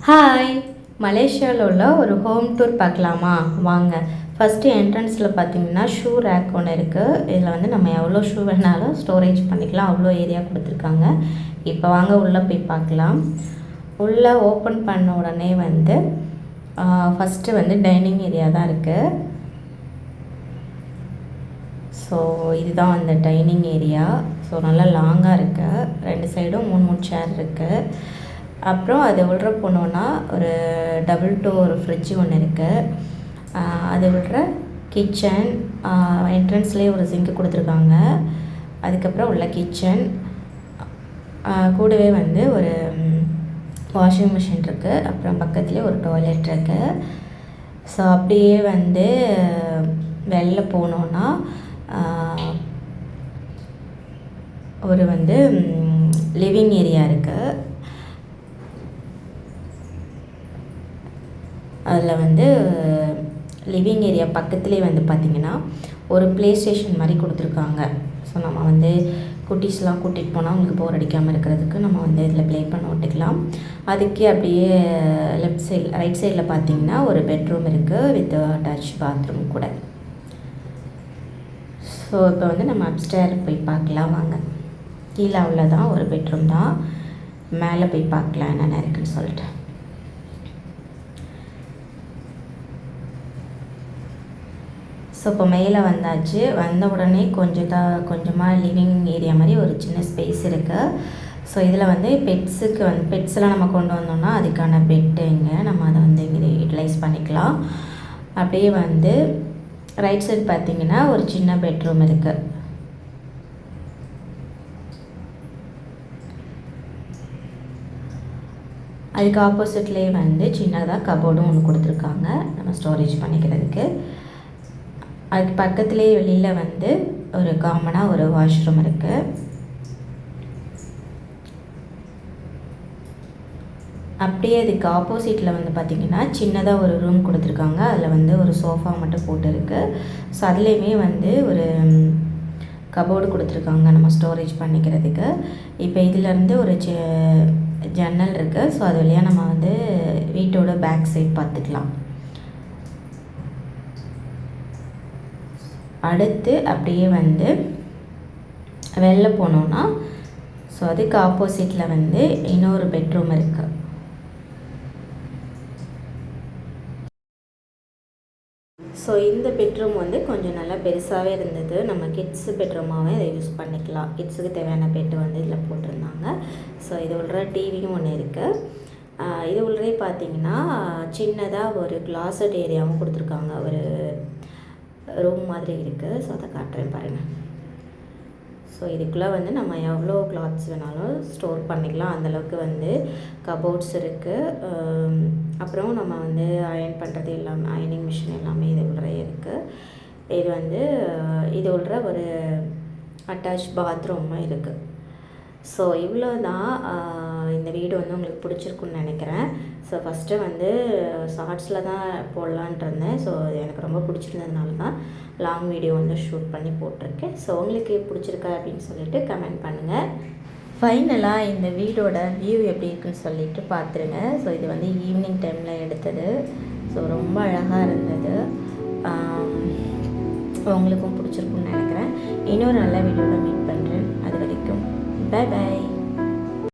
Hi, மலேசியாவில் உள்ள ஒரு ஹோம் டூர் பார்க்கலாமா வாங்க. ஃபஸ்ட்டு என்ட்ரன்ஸில் பார்த்தீங்கன்னா ஷூ ரேக் ஒன்று இருக்குது. இதில் வந்து நம்ம எவ்வளோ ஷூ வேணாலும் ஸ்டோரேஜ் பண்ணிக்கலாம், அவ்வளோ ஏரியா கொடுத்துருக்காங்க. இப்போ வாங்க உள்ளே போய் பார்க்கலாம். உள்ளே ஓப்பன் பண்ண உடனே வந்து ஃபஸ்ட்டு வந்து டைனிங் ஏரியா தான் இருக்குது. ஸோ இதுதான் அந்த டைனிங் ஏரியா. ஸோ நல்லா லாங்காக இருக்குது, ரெண்டு சைடும் மூணு சேர் இருக்குது. அப்புறம் அது உள்ள போனோன்னா ஒரு டபுள் டோர் ஃப்ரிட்ஜு ஒன்று இருக்குது. அது உள்ள கிச்சன், என்ட்ரன்ஸ்லேயே ஒரு சிங்க்கு கொடுத்துருக்காங்க. அதுக்கப்புறம் உள்ள கிச்சன் கூடவே வந்து ஒரு வாஷிங் மிஷின் இருக்குது. அப்புறம் பக்கத்துலேயே ஒரு டாய்லெட் இருக்குது. ஸோ அப்படியே வந்து வெளில போனோன்னா ஒரு வந்து லிவிங் ஏரியா இருக்குது. அதில் வந்து லிவிங் ஏரியா பக்கத்துலேயே வந்து பார்த்திங்கன்னா ஒரு ப்ளே ஸ்டேஷன் மாதிரி கொடுத்துருக்காங்க. ஸோ நம்ம வந்து குட்டீஸ்லாம் கூட்டிகிட்டு போனால் அவங்களுக்கு போர் அடிக்காமல் இருக்கிறதுக்கு நம்ம வந்து இதில் ப்ளே பண்ண விட்டுக்கலாம். அதுக்கே அப்படியே லெஃப்ட் சைடு ரைட் சைடில் பார்த்திங்கன்னா ஒரு பெட்ரூம் இருக்குது வித் அட்டாச் பாத்ரூம் கூட. ஸோ இப்போ வந்து நம்ம அப்ஸ்டேர் போய் பார்க்கலாம் வாங்க. கீழே அவ்வளோதான், ஒரு பெட்ரூம் தான். மேலே போய் பார்க்கலாம் என்னென்ன இருக்குதுன்னு சொல்லிட்டு. ஸோ இப்போ மேலே வந்தாச்சு. வந்த உடனே கொஞ்சமாக லிவிங் ஏரியா மாதிரி ஒரு சின்ன ஸ்பேஸ் இருக்குது. ஸோ இதில் வந்து பெட்ஸ்லாம் நம்ம கொண்டு வந்தோம்னா அதுக்கான பெட்டு இங்கே நம்ம அதை வந்து இங்கே யூட்டிலைஸ் பண்ணிக்கலாம். அப்படியே வந்து ரைட் சைடு பார்த்திங்கன்னா ஒரு சின்ன பெட்ரூம் இருக்குது. அதுக்கு ஆப்போசிட்லேயே வந்து சின்னதாக கபோர்டும் ஒன்று கொடுத்துருக்காங்க நம்ம ஸ்டோரேஜ் பண்ணிக்கிறதுக்கு. அதுக்கு பக்கத்துலேயே வெளியில் வந்து ஒரு காமனாக ஒரு வாஷ்ரூம் இருக்குது. அப்படியே அதுக்கு ஆப்போசிட்டில் வந்து பார்த்திங்கன்னா சின்னதாக ஒரு ரூம் கொடுத்துருக்காங்க. அதில் வந்து ஒரு சோஃபா மட்டும் போட்டுருக்கு. ஸோ அதுலேயுமே வந்து ஒரு கபோர்டு கொடுத்துருக்காங்க நம்ம ஸ்டோரேஜ் பண்ணிக்கிறதுக்கு. இப்போ இதிலேருந்து ஒரு ஜன்னல் இருக்குது. ஸோ அது வழியாக நம்ம வந்து வீட்டோட பேக் சைட் பார்த்துக்கலாம். அடுத்து அப்படியே வந்து வெளில போனோன்னா ஸோ அதுக்கு ஆப்போசிட்டில் வந்து இன்னொரு பெட்ரூம் இருக்குது. ஸோ இந்த பெட்ரூம் வந்து கொஞ்சம் நல்லா பெருசாகவே இருந்தது. நம்ம கிட்ஸு பெட்ரூமாகவே அதை யூஸ் பண்ணிக்கலாம். கிட்ஸுக்கு தேவையான பெட்டு வந்து இதில் போட்டிருந்தாங்க. ஸோ இது உள்ள டிவியும் ஒன்று இருக்குது. இது உள்ளே பார்த்திங்கன்னா சின்னதாக ஒரு கிளாசட் ஏரியாவும் கொடுத்துருக்காங்க. ஒரு ரூம் மாதிரி இருக்குது. ஸோ அதை காட்டுறேன் பாருங்கள். ஸோ இதுக்குள்ளே வந்து நம்ம எவ்வளோ கிளாத்ஸ் வேணாலும் ஸ்டோர் பண்ணிக்கலாம். அந்தளவுக்கு வந்து கபோர்ட்ஸ் இருக்குது. அப்புறம் நம்ம வந்து அயர்ன் பண்ணுறது எல்லாமே, அயர்னிங் மிஷின் எல்லாமே இது உள்ள இருக்குது. இது வந்து இது உள்ள ஒரு அட்டாச் பாத்ரூமும் இருக்குது. ஸோ இவ்வளோ தான். இந்த வீடியோ வந்து உங்களுக்கு பிடிச்சிருக்குன்னு நினைக்கிறேன். ஸோ ஃபஸ்ட்டு வந்து ஷார்ட்ஸில் தான் போடலான்ட்டு இருந்தேன். ஸோ எனக்கு ரொம்ப பிடிச்சிருந்ததுனால தான் லாங் வீடியோ வந்து ஷூட் பண்ணி போட்டிருக்கேன். ஸோ உங்களுக்கு பிடிச்சிருக்கா அப்படின்னு சொல்லிட்டு கமெண்ட் பண்ணுங்கள். ஃபைனலாக இந்த வீடோட வியூ எப்படி இருக்குன்னு சொல்லிட்டு பார்த்துருங்க. ஸோ இது வந்து ஈவினிங் டைமில் எடுத்தது. ஸோ ரொம்ப அழகாக இருந்தது. உங்களுக்கும் பிடிச்சிருக்குன்னு நினைக்கிறேன். இன்னொரு நல்ல வீடியோவில் மீட் பண்ணுறேன். அது வரைக்கும் பை பை.